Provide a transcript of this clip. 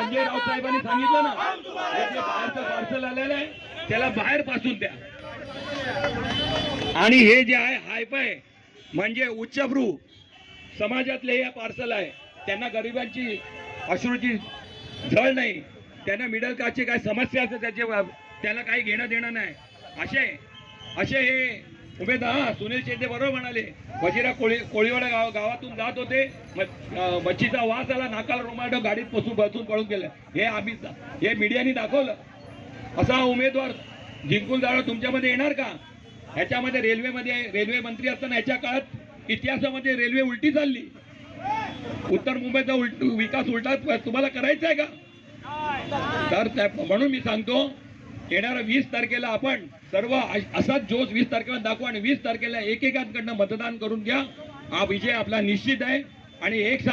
संजय राऊत साहेबांनी सांगितलं ना, हे जे बाहेरचं पार्सल आलेलं आहे त्याला बाहेर पासून द्या. आणि हे जे आहे हायफाय म्हणजे उच्चभ्रू समाजातले हे पार्सल आहे, त्यांना गरिबांची अश्रूची झळ नाही, त्यांना मिडल क्लासची काय समस्या असते त्याला काही घेणं देणं नाही, असे हे उमेदवार. सुनील शेट्टे बरोबर म्हणाले, वजिरा कोळीवाडा गावातून जात होते, मच्छीचा वास आला, नाकाला रुमाल, गाडीत बसून पळून गेलं. हे मीडियाने दाखवलं. असा उमेदवार जिंकून जाणं तुमच्यामध्ये येणार का? ह्याच्यामध्ये रेल्वे मंत्री असताना ह्याच्या काळात इतिहासामध्ये रेल्वे उलटी चालली. उत्तर मुंबईचा विकास उलटा तुम्हाला करायचा आहे का? तर म्हणून मी सांगतो, येणाऱ्या 20 तारखेला आपण सर्व असाच जोश 20 तारखेला दाखवू आणि 20 तारखेला एकेकांकडनं मतदान करून घ्या. हा विजय आपला निश्चित आहे. आणि एक